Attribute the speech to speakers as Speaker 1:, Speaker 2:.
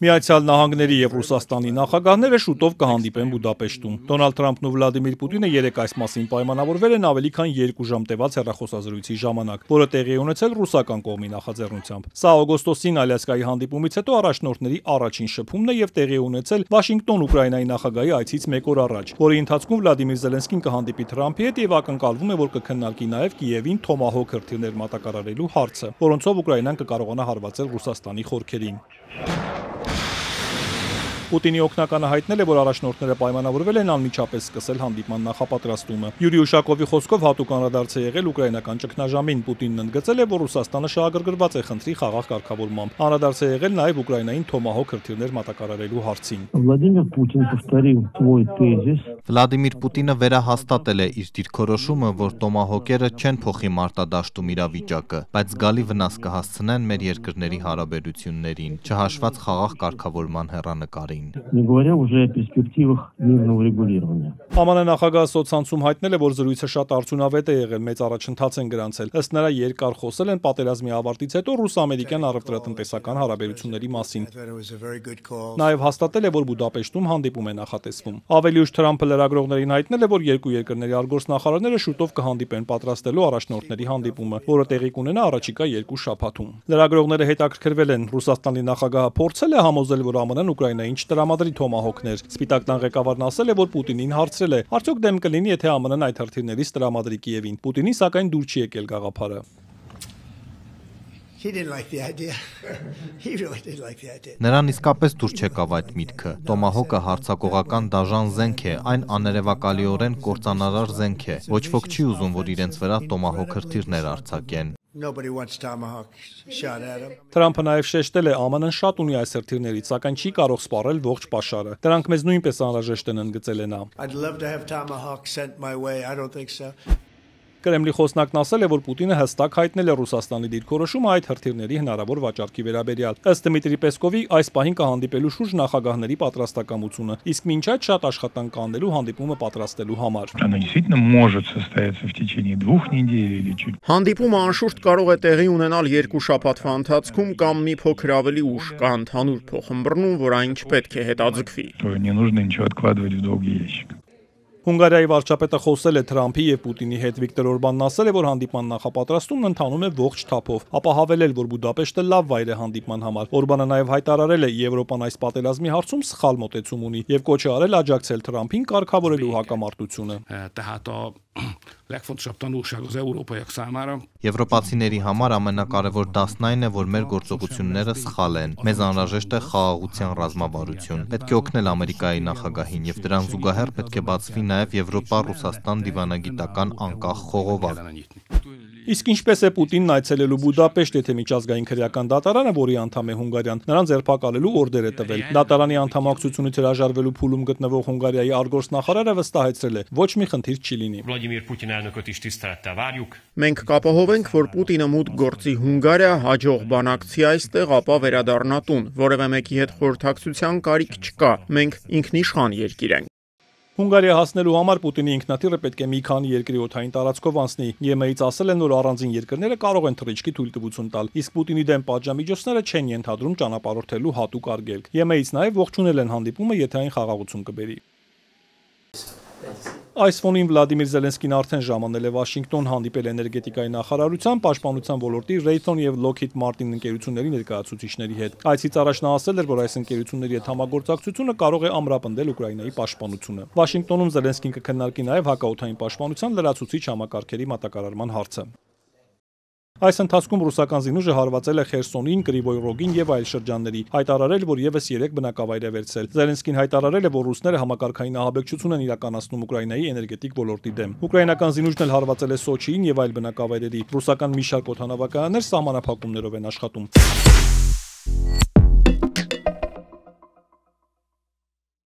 Speaker 1: Միացյալ Նահանգների եւ Ռուսաստանի նախագահները շուտով կհանդիպեն Բուդապեշտում։ Դոնալդ Թրամփն ու Վլադիմիր Պուտինը երեկ այս մասին պայմանավորվել են ավելի քան 2 ժամ տևած հեռախոսազրույցի ժամանակ, որը տեղի է ունեցել ռուսական կողմի նախաձեռնությամբ։ Սա օգոստոսին Ալյասկայի հանդիպումից հետո առաջնորդների առաջին շփումն է եւ տեղի է ունեցել Վաշինգտոն Ուկրաինայի նախագահի այցից մեկ օր առաջ, որի ընթացքում Վլադիմիր Զելենսկին կհանդիպի Թրամփի հետ եւ ակնկալվում է, որ կքննարկի նաեւ Կիևին Թոմահոք հրթիռներ մատակարարելու հարցը, որոնցով Ուկրաինան կկարողանա հարվածել Ռուսաստանի խորքերին։ Պուտինի օգնականը հայտնել է, որ առաջնորդները պայմանավորվել են անմիջապես սկսել հանդիպման նախապատրաստումը։ Յուրի Ուշակովի խոսքով հատուկ անդրադարձ է եղել ուկրաինական ճգնաժամին։ Պուտինն ընդգծել է, որ Ռուսաստանը շահագրգռված է խնդրի խաղաղ կարգավորմամբ։ Անդրադարձ է եղել նաև Ուկրաինային Թոմահոք հրթիռներ մատակարարելու հարցին։
Speaker 2: Վլադիմիր Պուտինը վերահաստատել է իր դիրքորոշումը, որ Թոմահոկերը չեն փոխի մարտադաշտում իրավիճակը, բայց զգալի վնաս կհասցնեն մեր երկրների հարաբերություններին, չհաշված խաղաղ կարգավորման հեռանկարին։
Speaker 3: Не говоря уже о перспективах мирного регулирования.
Speaker 1: ԱՄՆ նախագահ սոցցանցում հայտնել է, որ զրույցը շատ արդյունավետ է եղել, մեծ առաջընթաց են գրանցել։ Ըստ նրա երկար խոսել են պատերազմի ավարտից հետո ռուս-ամերիկյան առևտրատնտեսական հարաբերությունների մասին։ Նաև հաստատել է, որ Բուդապեշտում հանդիպում է նախատեսվում։ Ավելի ուշ Թրամփը լրագրողներին հայտնել է, որ երկու երկրների արտգործնախարարները շուտով կհանդիպեն պատրաստելու առաջնորդների հանդիպումը, որը տեղի կունենա առաջիկա 2 շաբաթում։ Լրագրողները հետաքրքրվել են Ռուսաստանի նախագահը փորձել է համոզել, որ ԱՄՆ-ն Ուկրաինային չտրամադրի Թոմահոկներ։ Սպիտակ տան ղեկավարն ասել է, որ Պուտինին հարցրել է. արդյոք դեմ կլինի, եթե ԱՄՆ-ն այդ հրթիռներից տրամադրի Կիևին։ Պուտինին սակայն դուր չի եկել գաղափարը։
Speaker 2: Նրան իսկապես դուր չեկավ այդ միտքը։ Թոմահոկը հարձակողական դաժան զենք է, այն աներևակալիորեն կործանարար զենք է։ Ոչ ոք չի ուզում, որ իրենց վրա Թոմահոկ հրթիռներ արձակեն։
Speaker 1: Թրամփը նաև շեշտել է, ԱՄՆ-ն շատ ունի այս հրթիռներից, սակայն չի կարող սպառել ողջ պաշարը։ Դրանք մեզ նույնպես անհրաժեշտ են, ընդգծել է նա։ Կրեմլի խոսնակն ասել է, որ Պուտինը հստակ հայտնել է Ռուսաստանի դիրքորոշումը այդ հրթիռների հնարավոր վաճառքի վերաբերյալ։ Ըստ Դմիտրի Պեսկովի, այս պահին կհանդիպելու շուրջ նախագահների պատրաստակամությունը, իսկ մինչ այդ շատ աշխատանք կա անելու հանդիպումը պատրաստելու համար։
Speaker 4: Հանդիպումը անշուշտ կարող է տեղի ունենալ 2 շաբաթվա ընթացքում կամ մի փոքր ավելի ուշ, կա ընդհանուր փոխըմբռնում, որ այն չպետք է հետաձգվի։
Speaker 1: Հունգարիայի վարչապետը խոսել է Թրամփի եւ Պուտինի հետ։ Վիկտոր Օրբանն ասել է, որ հանդիպման նախապատրաստումն ընթանում է ողջ թափով, ապա հավելել, որ Բուդապեշտը լավ վայր է հանդիպման համար։ Օրբանը նաև հայտարարել է, Եվրոպան այս պատերազմի հարցում սխալ մոտեցում ունի եւ կոչ է արել աջակցել Թրամփին կարգավորելու հակամարտությունը։
Speaker 2: Եվրոպացիների համար ամենակարևոր դասն այն է, որ մեր գործողությունները սխալ են։ Մեզ անհրաժեշտ է խաղաղության ռազմավարություն։ Պետք է օգնել Ամերիկայի նախագահին եւ դրան զուգահեռ պետք է բացվի նաեւ Եվրոպա-Ռուսաստան դիվանագիտական անկախ խողովակ։
Speaker 1: Իսկ ինչպես է Պուտինն այցելելու Բուդապեշտ, եթե միջազգային քրեական դատարանը, որի անդամ է Հունգարիան, նրան ձերբակալելու օրդեր է տվել։ Դատարանի անդամակցությունից հրաժարվելու փուլում գտնվող Հունգարիայի արտգործնախարարը վստահեցրել է, ոչ մի խնդիր չի լինի։
Speaker 4: Մենք կապահով ենք, որ Պուտինը մուտք գործի Հունգարիա, հաջող բանակցի այստեղ, ապա վերադառնա տուն։ Որևէ մեկի հետ խորհրդակցության կարիք չկա։ Մենք ինքնիշխան երկիր ենք։
Speaker 1: Հունգարիա հասնելու համար Պուտինի ինքնաթիռը պետք է մի քանի երկրի օդային տարածքով անցնի։ ԵՄ-ից ասել են, որ առանձին երկրները կարող են թռիչքի թույլտվություն տալ, իսկ Պուտինի դեմ պատժամիջոցները չեն ենթադրում ճանապարհորդելու հատուկ արգելք։ ԵՄ-ից նաև ողջունել են հանդիպումը, եթե այն խաղաղություն կբերի։ Այս ֆոնին Վլադիմիր Զելենսկին արդեն ժամանել է Վաշինգտոն, հանդիպել էներգետիկայի նախարարության, պաշտպանության ոլորտի Raytheon եւ Lockheed Martin ընկերությունների ներկայացուցիչների հետ։ Այցից առաջ նա ասել էր, որ այս ընկերությունների հետ համագործակցությունը կարող է ամրապնդել Ուկրաինայի պաշտպանությունը։ Վաշինգտոնում Զելենսկին կքննարկի նաև հակաօդային պաշտպանության լրացուցիչ համակարգերի մատակարարման հարցը։ Այս ընթացքում ռուսական զինուժը հարվածել է Խերսոնին, Կրիվոյ Ռոգին եւ այլ շրջանների, հայտարարել, որ եւս 3 բնակավայր է վերցրել։ Զելենսկին հայտարարել է, որ ռուսները համակարգային ահաբեկչություն են իրականացնում Ուկրաինայի էներգետիկ ոլորտի դեմ։ Ուկրաինական զինուժն էլ հարվածել է Սոչիին եւ այլ բնակավայրերի։ Ռուսական մի շարք օդանավականներ սահմանափակումներով են աշխատում։